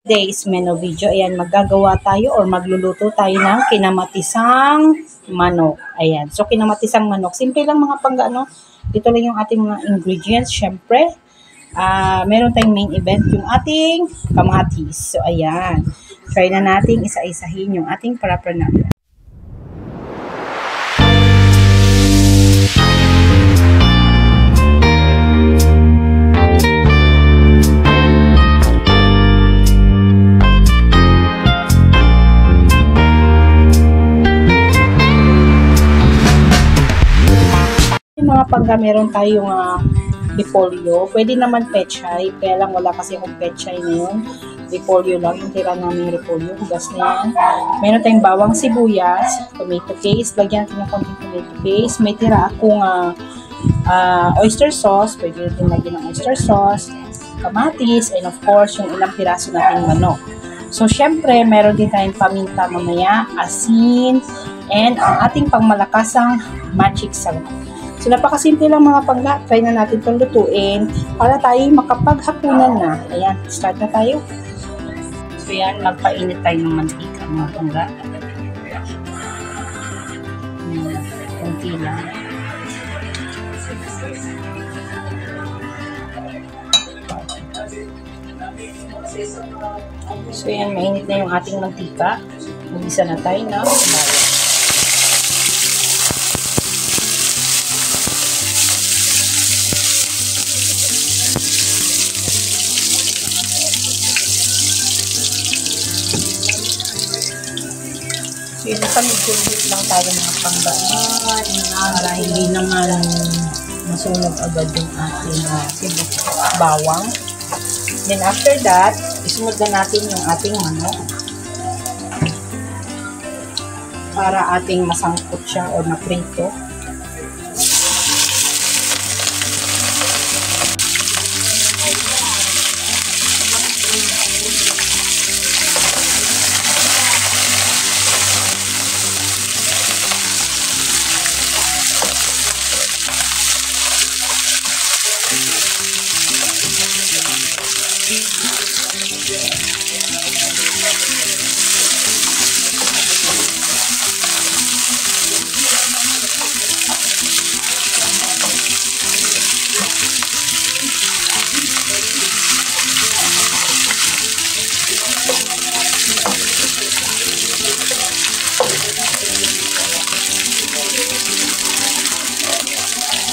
Today's menu video, ayan, maggagawa tayo or magluluto tayo ng kinamatisang manok. Ayan, so kinamatisang manok, simple lang mga pang-ano, ito lang yung ating mga ingredients. Syempre, meron tayong main event, yung ating kamatis. So ayan, try na natin isa-isahin yung ating paraphernalia. Mga pangga, meron tayong repolyo. Pwede naman pechay, kaya lang wala kasi akong pechay ngayon. Repolyo lang, yung tira namin repolyo. Hugas na yan. Meron tayong bawang sibuyas, tomato paste. Lagyan natin ng konting tomato paste. May tira akong oyster sauce. Pwede natin lagyan ng oyster sauce, kamatis, and of course, yung ilang piraso nating manok. So, syempre, meron din tayong paminta mamaya, asin, and ang ating pangmalakasang magic sarap. So, napakasimple lang mga pangga. Try na natin itong lutuin para tayo makapaghapunan na. Ayan, start na tayo. So, yan, magpainit tayo ng mantika mga pangga. Kunti lang. So, yan, mainit na yung ating mantika. Mag-isa na tayo na. So, yun, medyo lang tayo mga panggaan para hindi naman masunog agad yung ating bawang. Then after that, isunod na natin yung ating manok para ating masangkot siya o na-prito.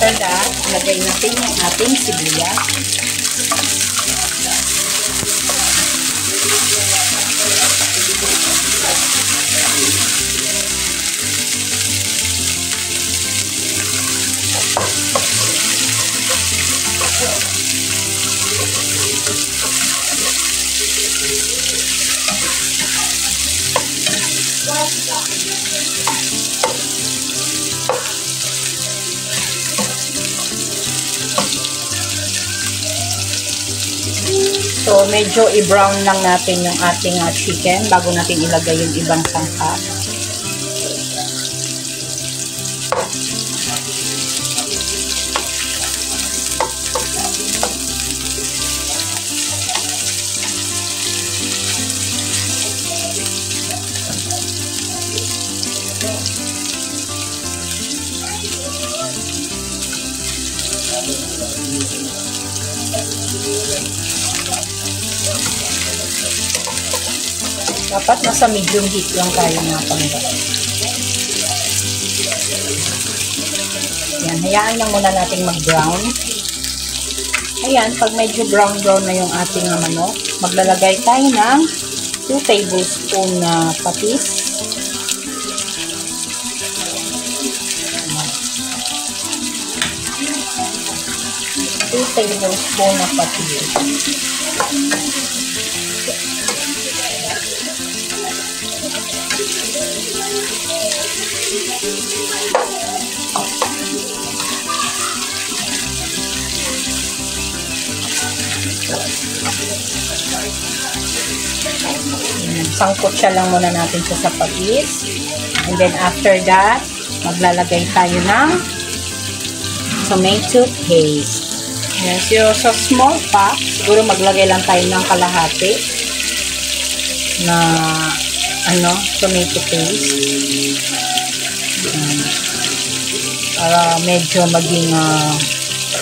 After that, lagay natin yung ating sibuyas. So, medyo i-brown lang natin yung ating chicken bago natin ilagay yung ibang sangkap. Dapat nasa medium heat lang tayo mga pangga. Yan, hayaan lang muna natin mag-brown. Ayan, pag medyo brown-brown na yung ating manok, maglalagay tayo ng 2 tablespoon na patis. Two tablespoon na patis. Sangkot siya lang muna natin sa patis. And then after that, maglalagay tayo ng tomato paste. Yan. So, sa small pack, siguro maglagay lang tayo ng kalahati. na tomato paste. Para medyo maging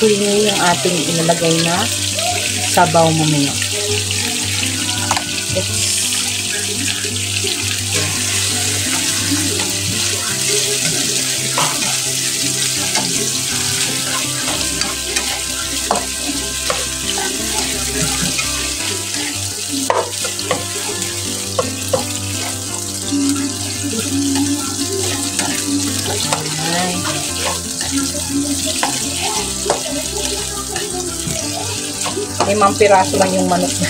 creamy yung ating ilalagay na sabaw mamaya. Limang piraso lang yung manok na.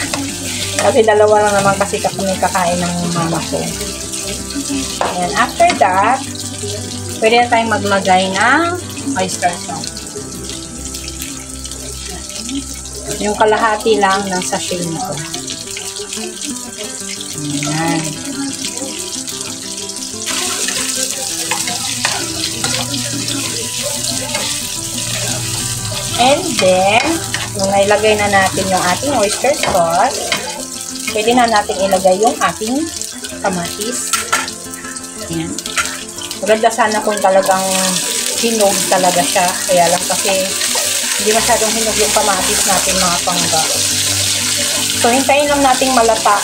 Kasi dalawa lang naman kasi kami kakain ng mama ko. And after that, pwede na tayong maglagay ng oyster sauce. Yung kalahati lang ng sachet nito. Ayan. And then, nung nailagay na natin yung ating oyster sauce, pwede na natin ilagay yung ating kamatis. Ayan. Maganda sana kung talagang hinog talaga siya. Kaya lang kasi hindi masyadong hinog yung kamatis natin mga pangga. So, hintayin lang nating malata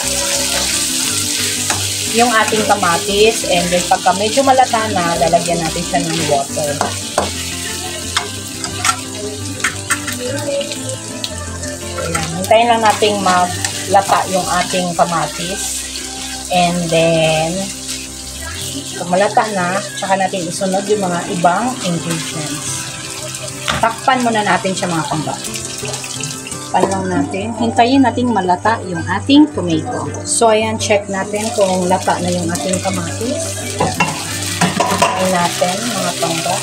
yung ating kamatis. And then, pagka medyo malata na, lalagyan natin siya ng water. Ayan. Hintayin lang nating maglata yung ating kamatis. And then, pag malata na, saka natin isunod yung mga ibang ingredients. Takpan muna natin siya mga pangga. Takpan lang natin. Hintayin natin malata yung ating tomato. So, ayan, check natin kung lata na yung ating kamatis. Takpan natin mga pangga.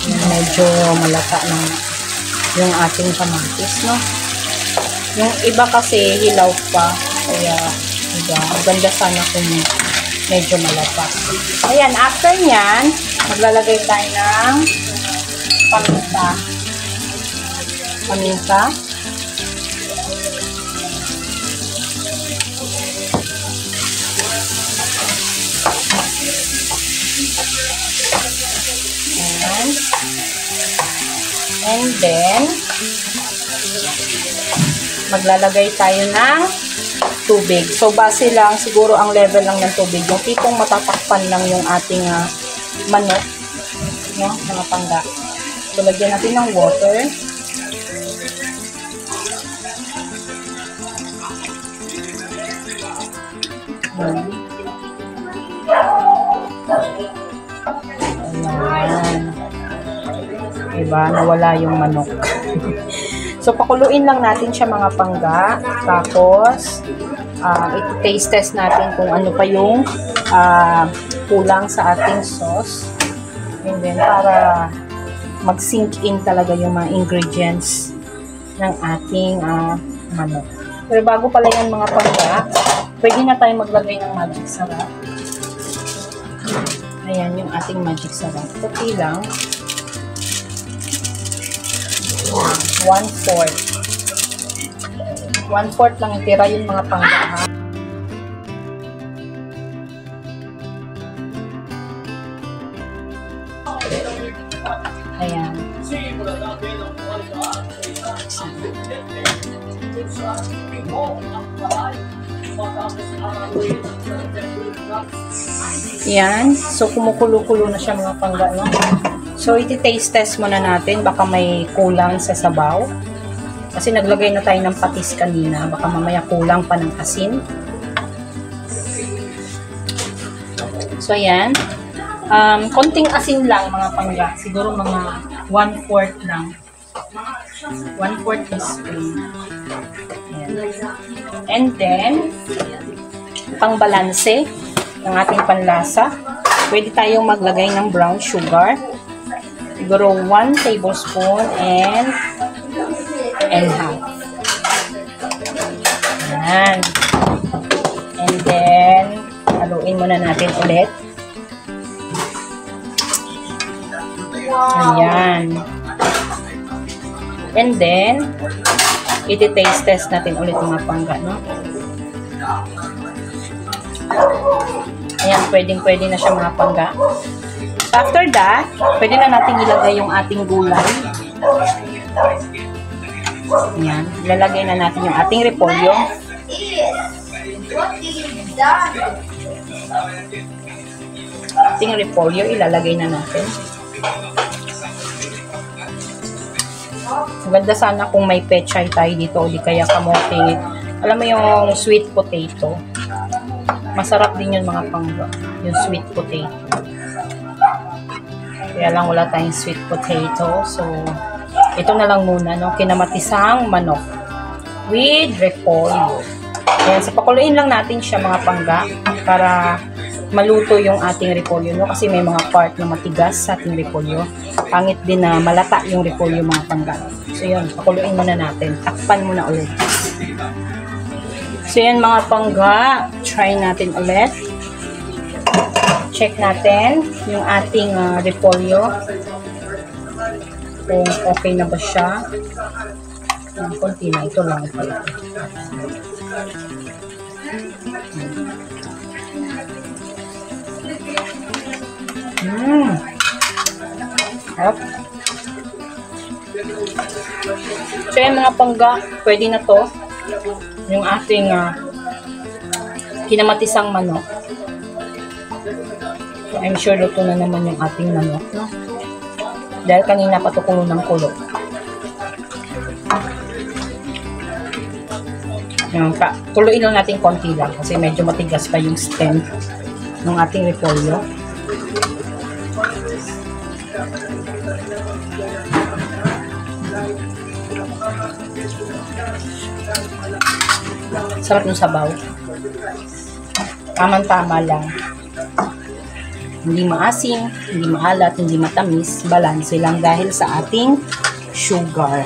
Medyo malata na yung ating kamatis, no? Yung iba kasi hilaw pa, kaya maganda sana kung medyo malata. Ayan, after nyan, maglalagay tayo ng paminta. Paminta. Ayan. And then, maglalagay tayo ng tubig. So, base lang, siguro ang level lang ng tubig. Yung tipong matatakpan lang yung ating manok. No? Mga pangga. So, lagyan natin ng water. Ayan. Diba? Nawala yung manok. So, pakuluin lang natin siya mga pangga. Tapos, iti-taste test natin kung ano pa yung kulang sa ating sauce. And then, para mag-sink in talaga yung mga ingredients ng ating manok. Pero bago pala yan mga pangga, pwede na tayo maglagay ng magic sarap. Ayan yung ating magic sarap. Puti lang. 1/4. 1/4 lang itira yung mga pangga. Ayan. Ayan. So, kumukulo-kulo na siya mga pangga, no? So, iti-taste test muna natin. Baka may kulang sa sabaw. Kasi naglagay na tayo ng patis kanina. Baka mamaya kulang pa ng asin. So, ayan. Konting asin lang mga pangga. Siguro mga 1/4 lang. 1/4 teaspoon. Ayan. And then, pang-balanse ng ating panlasa, pwede tayong maglagay ng brown sugar. Siguro 1 tablespoon and half. Ayan. And then, haluin muna natin ulit. Ayan. And then, iti-taste test natin ulit mga pangga, no? Ayan, pwedeng-pwede na siya mga pangga. After that, pwede na natin ilagay yung ating gulay. Ayan, ilalagay na natin yung ating repolyo. Ating repolyo, ilalagay na natin. Maganda sana kung may pechay tayo dito o di kaya kamote. Alam mo yung sweet potato. Masarap din yun mga pangga. Yung sweet potato. Kaya lang wala tayong sweet potato. So, ito na lang muna, no? Kinamatisang manok with repolyo. Ayan, so pakuluin lang natin siya mga pangga para maluto yung ating repolyo, no? Kasi may mga part na matigas sa ating repolyo. Pangit din na malata yung repolyo mga pangga. So, yun, pakuluin muna natin. Takpan muna ulit. So, yan mga pangga. Try natin ulit. Check natin yung ating repolyo. Kung okay na ba siya. Konti na. Ito lang pala. Up. So yan mga pangga, pwede na to. Yung ating kinamatisang manok. So I'm sure luto na naman yung ating manok, no? Dahil kanina pa ito kulo ng kulo. Kuluin lang natin konti lang kasi medyo matigas pa yung stem ng ating repolyo. Sarap ng sabaw. Tamang-tama lang. Hindi maasim, hindi maalat, hindi matamis. Balanse lang dahil sa ating sugar.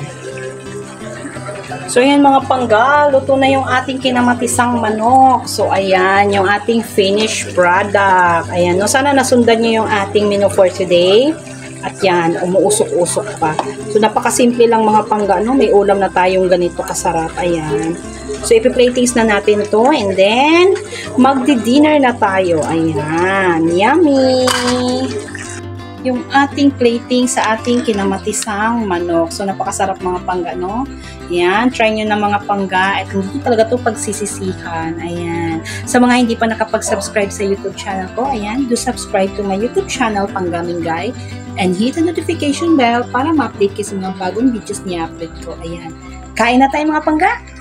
So, yan mga pangga. Luto na yung ating kinamatisang manok. So, ayan, yung ating finished product. Ayan, no, sana nasundan nyo yung ating menu for today. At yan, umuusok-usok pa. So, napakasimple lang mga pangga, no? May ulam na tayong ganito kasarap. Ayan. So, ipi-platings na natin to. And then, magdi-dinner na tayo. Ayan. Yummy! Yung ating plating sa ating kinamatisang manok. So, napakasarap mga pangga, no? Ayan. Try nyo na mga pangga. At hindi talaga to pagsisisihan. Ayan. Sa mga hindi pa nakapag-subscribe sa YouTube channel ko, ayan, do subscribe to my YouTube channel, Panggaming Guy. And hit the notification bell para ma-update kayo sa mga bagong videos niya upload ko. Ayan. Kain na tayo mga pangga!